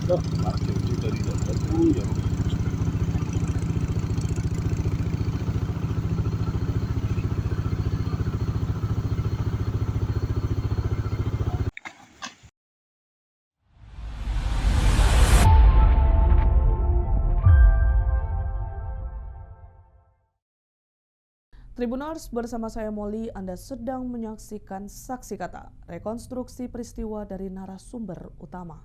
Loh, parkir juga di dekat ya. Tribuners, bersama saya Molly, Anda sedang menyaksikan Saksi Kata, rekonstruksi peristiwa dari narasumber utama.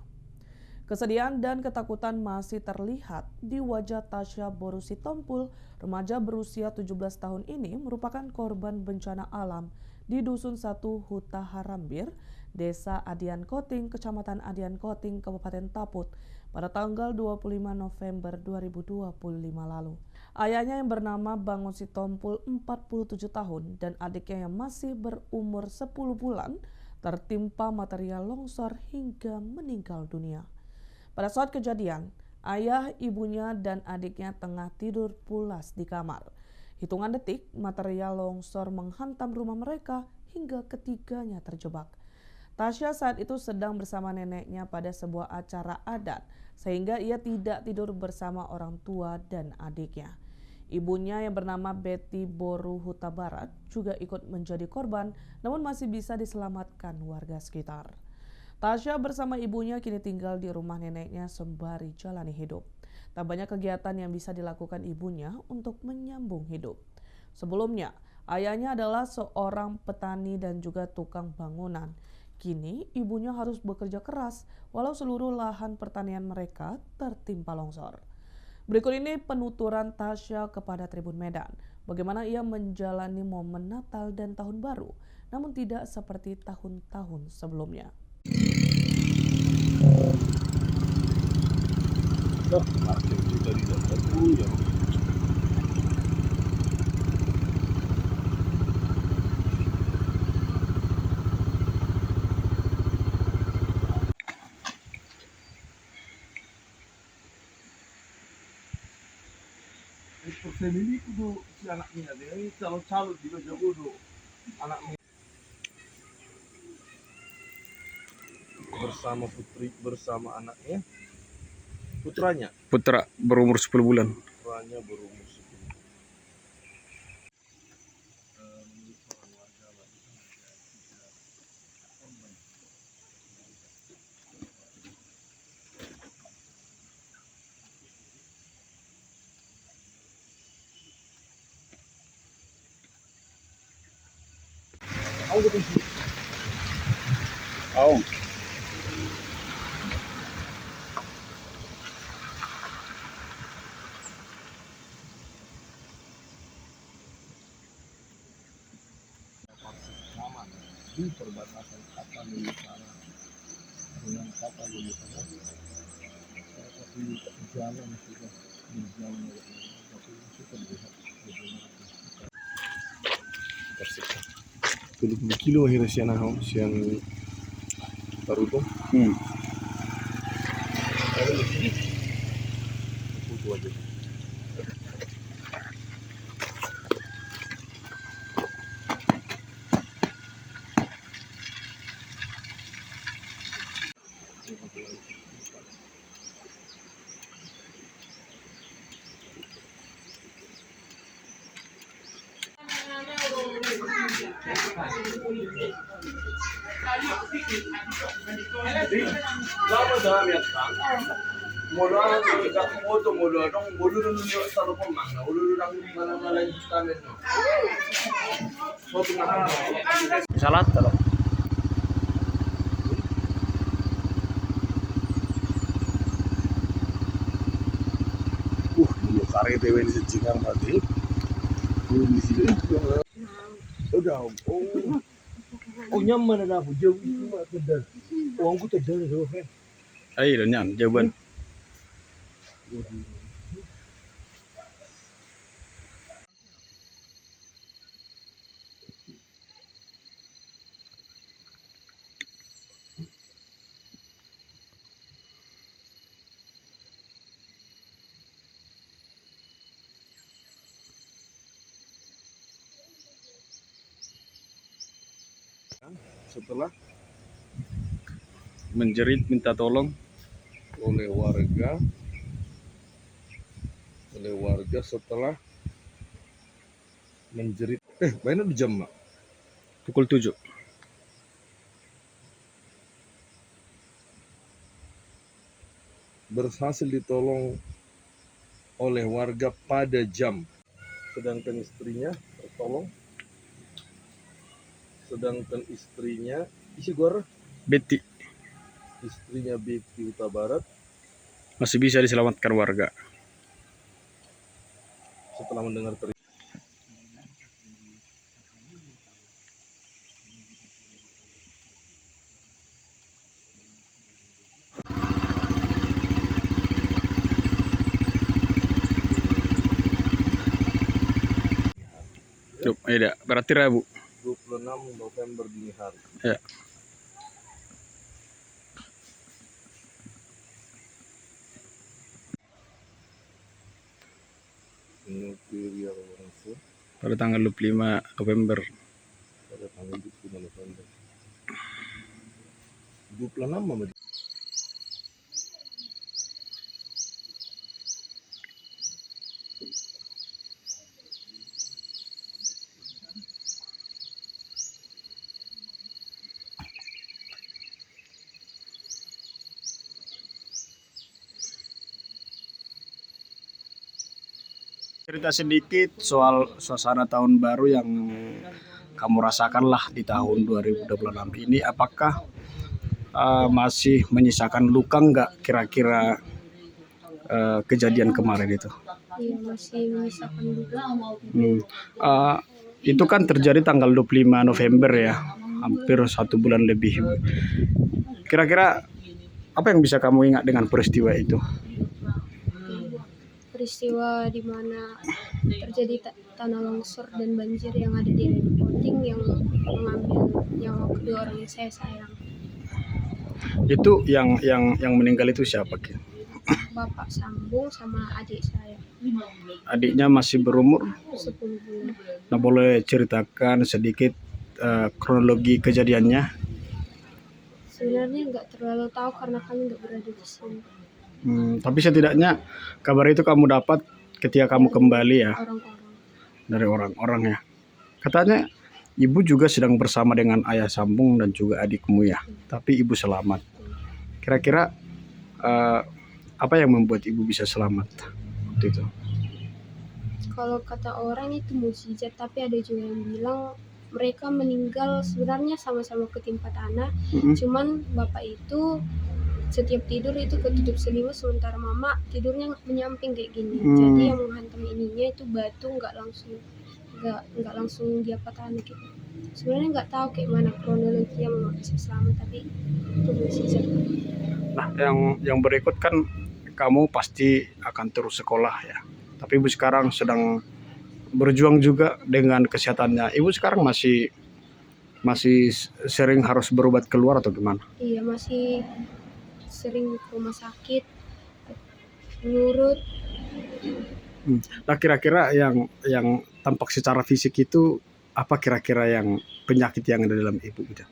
Kesedihan dan ketakutan masih terlihat di wajah Tasya Borusitompul, remaja berusia 17 tahun ini merupakan korban bencana alam di Dusun 1 Huta Harambir, Desa Adian Koting, Kecamatan Adian Koting, Kabupaten Taput, pada tanggal 25 November 2025 lalu. Ayahnya yang bernama Bangun Sitompul 47 tahun dan adiknya yang masih berumur 10 bulan tertimpa material longsor hingga meninggal dunia. Pada saat kejadian, ayah, ibunya, dan adiknya tengah tidur pulas di kamar. Hitungan detik, material longsor menghantam rumah mereka hingga ketiganya terjebak. Tasya saat itu sedang bersama neneknya pada sebuah acara adat, sehingga ia tidak tidur bersama orang tua dan adiknya. Ibunya yang bernama Betty Boru Huta Barat juga ikut menjadi korban, namun masih bisa diselamatkan warga sekitar. Tasya bersama ibunya kini tinggal di rumah neneknya sembari jalani hidup. Tak banyak kegiatan yang bisa dilakukan ibunya untuk menyambung hidup. Sebelumnya, ayahnya adalah seorang petani dan juga tukang bangunan. Kini, ibunya harus bekerja keras walau seluruh lahan pertanian mereka tertimpa longsor. Berikut ini penuturan Tasya kepada Tribun Medan. Bagaimana ia menjalani momen Natal dan Tahun Baru, namun tidak seperti tahun-tahun sebelumnya. Loh, parkir juga di dekat ya. Persen ini kudu si anaknya dia ini calon-calon juga jago do anaknya bersama putri bersama anaknya putranya Putra berumur 10 bulan. putranya berumur 10. Oh. Aman di perbatasan Tapanuli Utara dengan Tapanuli Tengah, tapi jalan sudah berjalan tapi masih terlihat bagaimana tersiksa. 30 kilo akhirnya siang baru tuh. Foto aja. Lama dah lihat kan? Mula dak foto mula dong bulu dulu taruh pemang, bulu dulu mana mana kamen no. Foto mana? Salat kalau. Dulu kare tewe di sejingan mati. Di sini. Udah, oh nyaman ada aku jauh itu mah tedar. Oh aku tedar itu kan. Ayo nyan jawaban. Setelah Menjerit minta tolong. oleh warga setelah menjerit. Mainnya di jam, Mak. Pukul 7. Berhasil ditolong oleh warga pada jam. Sedangkan istrinya tertolong. Isi gor, Betty istrinya Betty Huta Barat masih bisa diselamatkan warga. setelah mendengar teriakan. Iya, berarti Rabu. 26 November dini hari. Ya. Nuklir langsung Pada tanggal 25 November. pada tanggal 25 November. 26 Mama. Cerita sedikit soal suasana tahun baru yang kamu rasakan lah di tahun 2026 ini. Apakah masih menyisakan luka nggak kira-kira kejadian kemarin itu? Iya, masih menyisakan luka. Itu kan terjadi tanggal 25 November ya, hampir 1 bulan lebih. Kira-kira apa yang bisa kamu ingat dengan peristiwa itu? Peristiwa di mana terjadi tanah longsor dan banjir yang ada di Poting yang mengambil nyawa kedua orang yang saya sayang. Itu yang meninggal itu siapa, Ki? Bapak Sambung sama adik saya. Adiknya masih berumur? 10 bulan. Nah, boleh ceritakan sedikit kronologi kejadiannya? Sebenarnya nggak terlalu tahu karena kami nggak berada di sini. Tapi setidaknya kabar itu kamu dapat ketika kamu kembali ya, Orang-orang. dari orang-orang ya. Katanya ibu juga sedang bersama dengan ayah Sambung dan juga adikmu ya, tapi ibu selamat. Kira-kira apa yang membuat ibu bisa selamat waktu itu? Kalau kata orang itu mukjizat, tapi ada juga yang bilang mereka meninggal sebenarnya sama-sama ketimpa tanah. Cuman bapak itu setiap tidur itu ketutup selimut, sementara mama tidurnya menyamping kayak gini. Jadi yang menghantam ininya itu batu, nggak langsung dia patah gitu. Sebenarnya nggak tahu kayak mana kronologi yang bisa selamat, tapi itu mukjizat. Nah, yang berikut kan kamu pasti akan terus sekolah ya. Tapi ibu sekarang sedang berjuang juga dengan kesehatannya. Ibu sekarang masih sering harus berobat keluar atau gimana? Iya, masih sering ke rumah sakit, ngurut. Nah, kira-kira yang tampak secara fisik itu apa kira-kira yang penyakit yang ada dalam ibu gitu?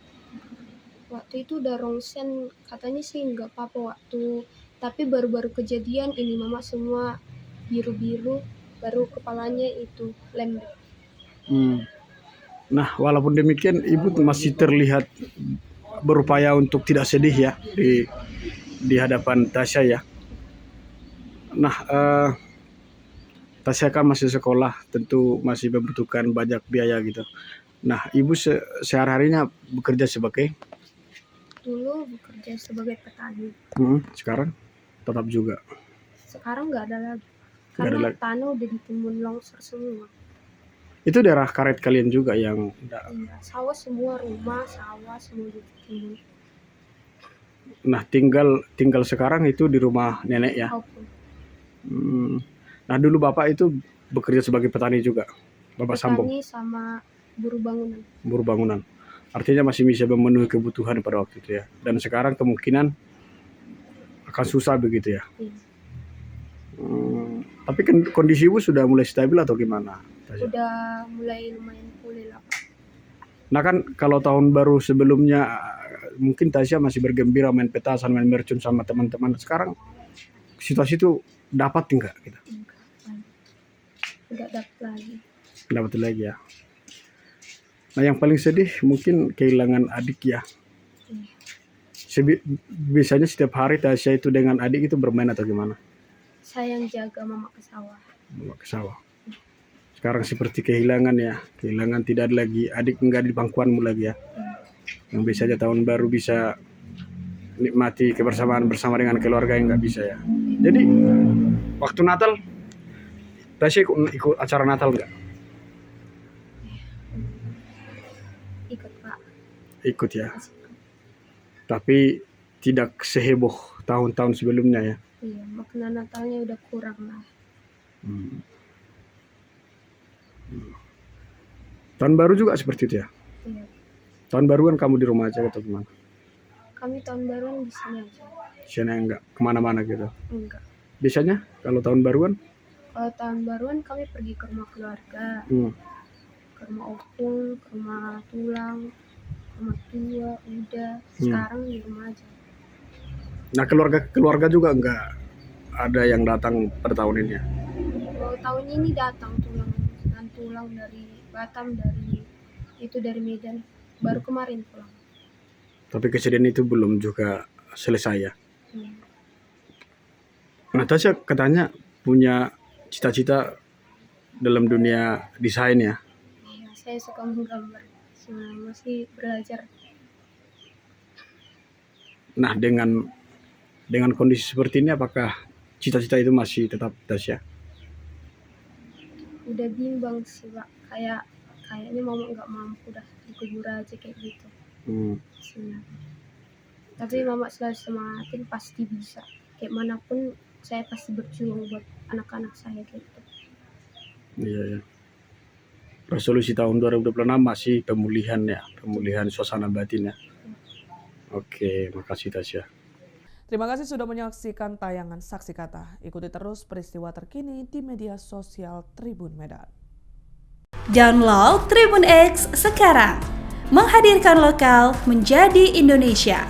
Waktu itu udah rongsen, katanya sih nggak apa-apa waktu, tapi baru-baru kejadian ini mama semua biru-biru, baru kepalanya itu lembek. Nah, walaupun demikian ibu masih terlihat berupaya untuk tidak sedih ya di hadapan Tasya ya. Nah, Tasya kan masih sekolah, tentu masih membutuhkan banyak biaya gitu. Nah, ibu sehari-harinya bekerja sebagai? Dulu bekerja sebagai petani. Sekarang tetap juga? Sekarang nggak ada lagi, karena tanah udah ditimbun longsor semua. Itu daerah karet kalian juga yang? Iya, sawah semua, rumah, sawah semua ditimbun. Nah, tinggal sekarang itu di rumah nenek ya? Nah, dulu bapak itu bekerja sebagai petani juga, Bapak Sambung? Petani sama buruh bangunan. Buruh bangunan. Artinya masih bisa memenuhi kebutuhan pada waktu itu ya. Dan sekarang kemungkinan akan susah begitu ya? Iya. Tapi kondisi ibu sudah mulai stabil atau gimana? Udah mulai lumayan pulih lah, Pak. Nah kan kalau tahun baru sebelumnya mungkin Tasya masih bergembira main petasan, main mercon sama teman-teman. Sekarang situasi itu dapat enggak gitu? Enggak dapat lagi. Dapat lagi ya. Nah, yang paling sedih mungkin kehilangan adik ya. Biasanya setiap hari Tasya itu dengan adik itu bermain atau gimana? Saya yang jaga mama ke sawah. Mama ke sawah. Sekarang seperti kehilangan ya. Kehilangan, tidak ada lagi adik, enggak di pangkuanmu lagi ya. Yang biasanya tahun baru bisa nikmati kebersamaan bersama dengan keluarga yang nggak bisa ya. Jadi waktu Natal Tasya ikut acara Natal nggak? Ikut Pak. Ikut ya. Tapi tidak seheboh tahun-tahun sebelumnya ya. Iya, makna Natalnya udah kurang lah. Tahun baru juga seperti itu ya. Iya. Tahun baruan kamu di rumah aja atau gimana? Kami tahun baruan di sini aja. Biasanya enggak kemana-mana gitu. Enggak. Biasanya kalau tahun baruan? Kalau tahun baruan kami pergi ke rumah keluarga, ke rumah opung, ke rumah tulang, ke rumah tua, udah. Sekarang di rumah aja. Nah, keluarga juga enggak ada yang datang pada tahun ini ya? Kalau tahun ini datang tulang dari Batam, dari Medan, baru kemarin pulang. Tapi kejadian itu belum juga selesai ya. Nah, Tasya katanya punya cita-cita dalam dunia desain ya. Iya, saya suka menggambar. Masih belajar. Nah, dengan kondisi seperti ini, apakah cita-cita itu masih tetap Tasya? Udah bimbang sih Pak, kayaknya mama nggak mampu dah dikubur aja kayak gitu. Sebenarnya. Tapi mama selalu semangatin pasti bisa. Kayak manapun saya pasti berjuang buat anak-anak saya kayak gitu. Iya ya. Resolusi tahun 2026 masih pemulihan suasana batin ya. Oke, makasih Tasya. Terima kasih sudah menyaksikan tayangan Saksi Kata. Ikuti terus peristiwa terkini di media sosial Tribun Medan. Download Tribun X sekarang, menghadirkan lokal menjadi Indonesia.